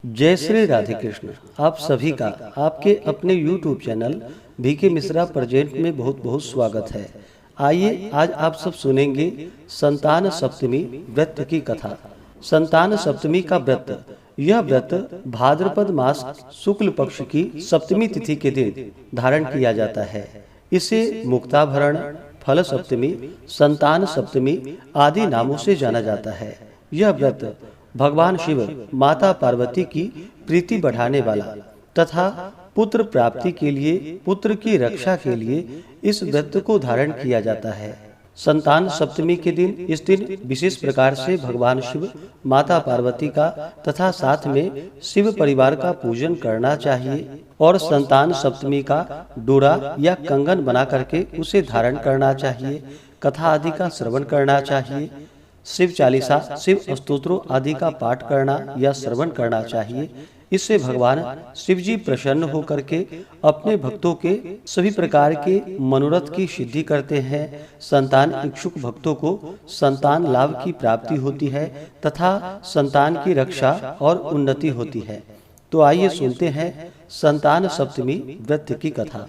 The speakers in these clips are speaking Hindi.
जय श्री राधे कृष्ण। आप सभी का आपके अपने YouTube channel VK Mishra present में बहुत बहुत स्वागत है। आइए आज आप सब सुनेंगे संतान सप्तमी व्रत की कथा। संतान सप्तमी का व्रत, यह व्रत भाद्रपद मास शुक्ल पक्ष की सप्तमी तिथि के दिन धारण किया जाता है। इसे मुक्ताभरण, फल सप्तमी, संतान सप्तमी आदि नामों से जाना जाता है। यह व्रत भगवान शिव, माता पार्वती की प्रीति बढ़ाने वाला तथा पुत्र प्राप्ति के लिए, पुत्र की रक्षा के लिए इस व्रत को धारण किया जाता है। संतान सप्तमी के दिन, इस दिन विशेष प्रकार से भगवान शिव, माता पार्वती का तथा साथ में शिव परिवार का पूजन करना चाहिए और संतान सप्तमी का डोरा या कंगन बना करके उसे धारण करना चाहिए। कथा आदि का श्रवण करना चाहिए। शिव चालीसा, शिव स्तोत्रों आदि का पाठ करना या श्रवण करना चाहिए। इससे भगवान शिव जी प्रसन्न होकर के अपने भक्तों के सभी प्रकार के मनोरथ की सिद्धि करते हैं। संतान इच्छुक भक्तों को संतान लाभ की प्राप्ति होती है तथा संतान की रक्षा और उन्नति होती है। तो आइए सुनते हैं संतान सप्तमी व्रत की कथा।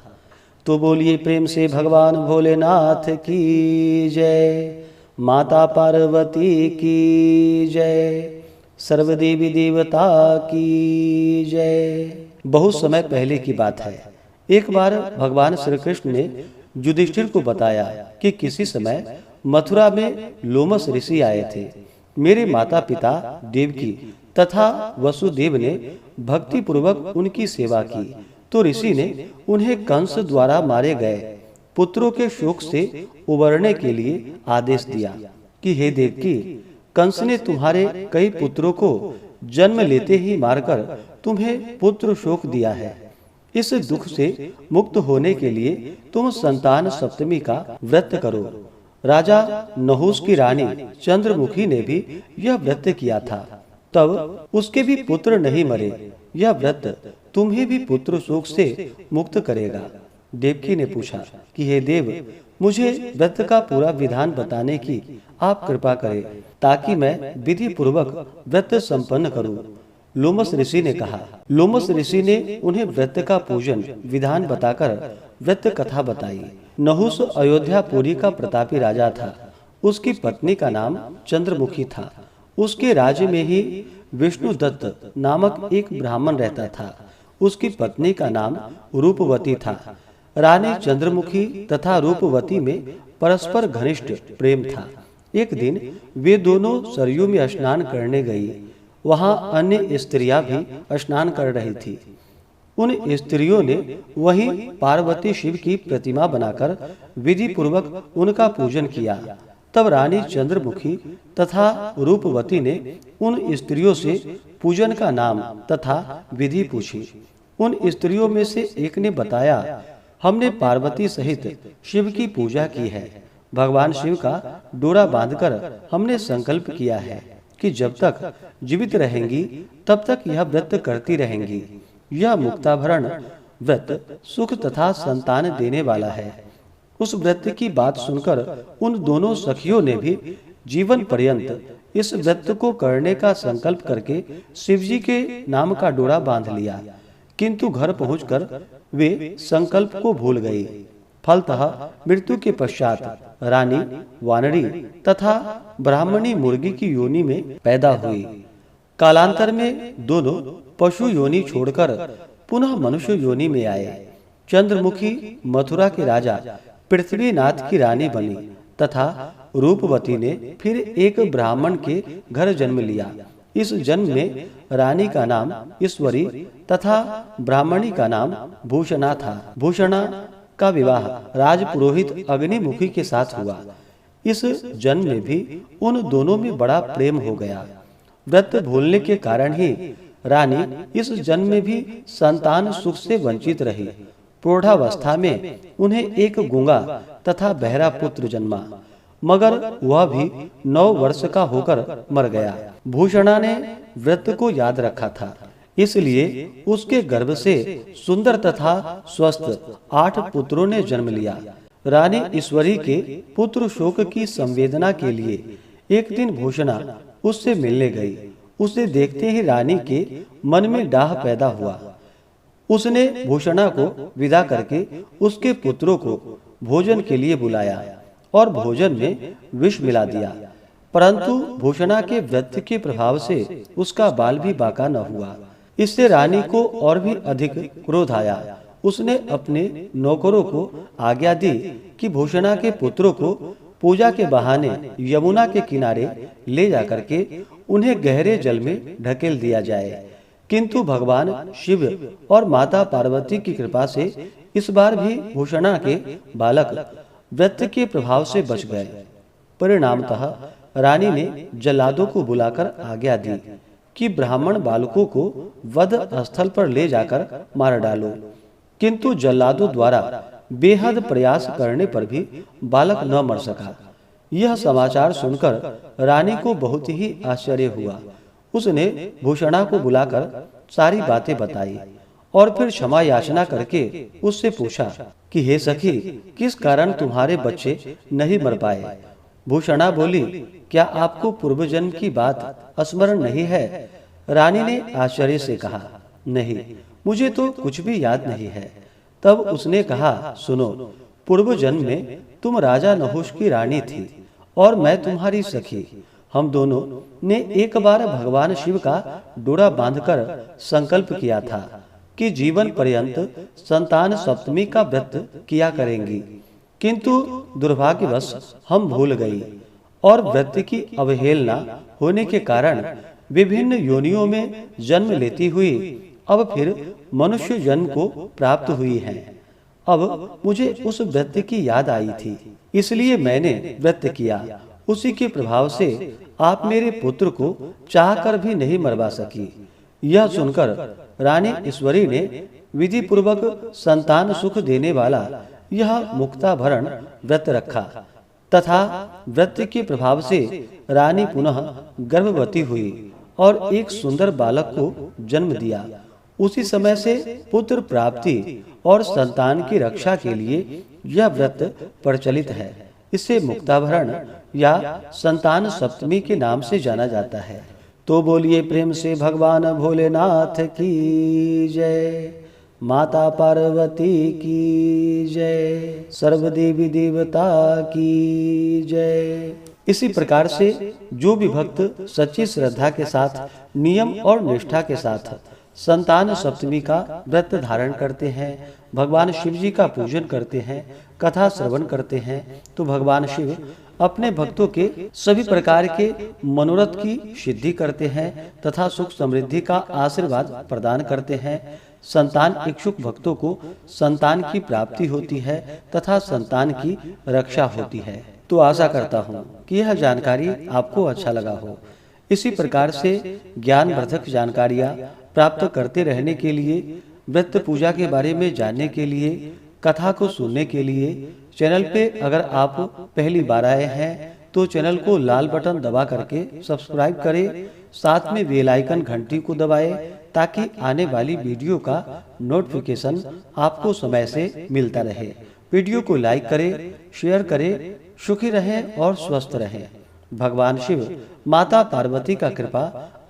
तो बोलिए प्रेम से भगवान भोलेनाथ की जय, माता पार्वती की जय, सर्वदेवी देवता की जय। बहुत समय पहले की बात है। एक बार भगवान श्री कृष्ण ने युधिष्ठिर को बताया कि किसी समय मथुरा में लोमस ऋषि आए थे। मेरे माता पिता देवकी तथा वसुदेव ने भक्ति पूर्वक उनकी सेवा की, तो ऋषि ने उन्हें कंस द्वारा मारे गए पुत्रों के शोक से उबरने के लिए आदेश दिया कि हे देवकी, कंस ने तुम्हारे कई पुत्रों को जन्म लेते ही मारकर तुम्हें पुत्र शोक दिया है। इस दुख से मुक्त होने के लिए तुम संतान सप्तमी का व्रत करो। राजा नहुस की रानी चंद्रमुखी ने भी यह व्रत किया था, तब उसके भी पुत्र नहीं मरे। यह व्रत तुम्हें भी पुत्र शोक से मुक्त करेगा। देवकी ने पूछा कि हे देव, मुझे व्रत का पूरा विधान बताने की आप कृपा करें ताकि मैं विधि पूर्वक व्रत संपन्न करूं। लोमस ऋषि ने कहा। लोमस ऋषि ने उन्हें व्रत का पूजन विधान बताकर व्रत कथा बताई। नहुस अयोध्यापुरी का प्रतापी राजा था। उसकी पत्नी का नाम चंद्रमुखी था। उसके राज्य में ही विष्णुदत्त नामक एक ब्राह्मण रहता था। उसकी पत्नी का नाम रूपवती था। रानी चंद्रमुखी तथा रूपवती में परस्पर घनिष्ठ प्रेम था। एक दिन वे दोनों सरयू में स्नान करने गई। वहां अन्य स्त्रियां भी स्नान कर रही थी। उन स्त्रियों ने वहीं पार्वती शिव की प्रतिमा बनाकर विधि पूर्वक उनका पूजन किया। तब रानी चंद्रमुखी तथा रूपवती ने उन स्त्रियों से पूजन का नाम तथा विधि पूछी। उन स्त्रियों में से एक ने बताया, हमने पार्वती सहित शिव की पूजा की है। भगवान शिव का डोरा बांधकर हमने संकल्प किया है कि जब तक जीवित रहेंगी तब तक यह व्रत करती रहेंगी। यह मुक्ताभरण व्रत सुख तथा संतान देने वाला है। उस व्रत की बात सुनकर उन दोनों सखियों ने भी जीवन पर्यंत इस व्रत को करने का संकल्प करके शिवजी के नाम का डोरा बांध लिया। किंतु घर पहुंचकर वे संकल्प को भूल गई। फलतः मृत्यु के पश्चात रानी वानरी तथा ब्राह्मणी मुर्गी की योनि में पैदा हुई। कालांतर में दोनों पशु योनि छोड़कर पुनः मनुष्य योनि में आए। चंद्रमुखी मथुरा के राजा पृथ्वीनाथ की रानी बनी तथा रूपवती ने फिर एक ब्राह्मण के घर जन्म लिया। इस जन्म में रानी का नाम ईश्वरी तथा ब्राह्मणी का नाम भूषणा था। भूषणा का विवाह राजपुरोहित अग्निमुखी के साथ हुआ। इस जन्म में भी उन दोनों में बड़ा प्रेम हो गया। व्रत भूलने के कारण ही रानी इस जन्म में भी संतान सुख से वंचित रही। प्रौढ़ावस्था में उन्हें एक गूंगा तथा बहरा पुत्र जन्मा, मगर वह भी 9 वर्ष का होकर मर गया। भूषणा ने व्रत को याद रखा था, इसलिए उसके गर्भ से सुंदर तथा स्वस्थ 8 पुत्रों ने जन्म लिया। रानी ईश्वरी के पुत्र शोक की संवेदना के लिए एक दिन भूषणा उससे मिलने गई। उसे देखते ही रानी के मन में डाह पैदा हुआ। उसने भूषणा को विदा करके उसके पुत्रों को भोजन के लिए बुलाया और भोजन में विष मिला दिया, परंतु भूषणा के व्रत के प्रभाव से उसका बाल भी बाका न हुआ। इससे रानी को और भी अधिक क्रोध आया। उसने अपने नौकरों को आज्ञा दी कि भूषणा के पुत्रों को पूजा के बहाने यमुना के किनारे ले जाकर के उन्हें गहरे जल में ढकेल दिया जाए। किंतु भगवान शिव और माता पार्वती की कृपा से इस बार भी भूषणा के बालक व्रत के प्रभाव से बच गए। परिणामतः रानी ने जल्लादों को बुलाकर आज्ञा दी कि ब्राह्मण बालकों को वध स्थल पर ले जाकर मार डालो, किंतु जल्लादों द्वारा बेहद प्रयास करने पर भी बालक न मर सका। यह समाचार सुनकर रानी को बहुत ही आश्चर्य हुआ। उसने भूषणा को बुलाकर सारी बातें बताई और फिर क्षमा याचना करके उससे पूछा कि हे सखी, किस कारण तुम्हारे बच्चे नहीं मर पाए। भूषणा बोली, क्या आपको पूर्व जन्म की बात स्मरण नहीं है? रानी ने आश्चर्य से कहा, नहीं, मुझे तो कुछ भी याद नहीं है। तब उसने कहा, सुनो, पूर्व जन्म में तुम राजा नहुष की रानी थी और मैं तुम्हारी सखी। हम दोनों ने एक बार भगवान शिव का डोरा बांधकर संकल्प किया था कि जीवन पर्यंत संतान सप्तमी का व्रत किया करेंगी, किंतु दुर्भाग्यवश हम भूल गई और व्रत की अवहेलना होने के कारण विभिन्न योनियों में जन्म लेती हुई अब फिर मनुष्य जन्म को प्राप्त हुई है। अब मुझे उस व्रत की याद आई थी, इसलिए मैंने व्रत किया। उसी के प्रभाव से आप मेरे पुत्र को चाहकर भी नहीं मरवा सकी। यह सुनकर रानी ईश्वरी ने विधि पूर्वक संतान सुख देने वाला यह मुक्ताभरण व्रत रखा तथा व्रत के प्रभाव से रानी पुनः गर्भवती हुई और एक सुंदर बालक को जन्म दिया। उसी समय से पुत्र प्राप्ति और संतान की रक्षा के लिए यह व्रत प्रचलित है। इसे मुक्ताभरण या संतान सप्तमी के नाम से जाना जाता है। तो बोलिए प्रेम से भगवान भोलेनाथ की जय, माता पार्वती की जय, सर्वदेवी देवता की जय। इसी प्रकार से जो भी भक्त सच्ची श्रद्धा के साथ नियम और निष्ठा के साथ संतान सप्तमी का व्रत धारण करते हैं, भगवान शिव जी का पूजन करते हैं, कथा श्रवण करते हैं, तो भगवान शिव अपने भक्तों के सभी प्रकार के मनोरथ की सिद्धि करते हैं तथा सुख समृद्धि का आशीर्वाद प्रदान करते हैं। संतान इच्छुक भक्तों को संतान की प्राप्ति होती है तथा संतान की रक्षा होती है। तो आशा करता हूँ कि यह जानकारी आपको अच्छा लगा हो। इसी प्रकार से ज्ञानवर्धक जानकारियाँ प्राप्त करते रहने के लिए, व्रत पूजा के बारे में जानने के लिए, कथा को सुनने के लिए चैनल पे अगर आप पहली बार आए हैं तो चैनल को लाल बटन दबा करके सब्सक्राइब करें, साथ में बेल आइकन घंटी को दबाएं ताकि आने वाली वीडियो का नोटिफिकेशन आपको समय से मिलता रहे। वीडियो को लाइक करें, शेयर करें। सुखी रहें और स्वस्थ रहें। भगवान शिव, माता पार्वती का कृपा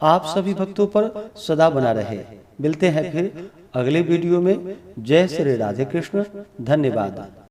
आप सभी भक्तों पर सदा बना रहे। मिलते हैं फिर अगले वीडियो में। जय श्री राधे कृष्ण। धन्यवाद।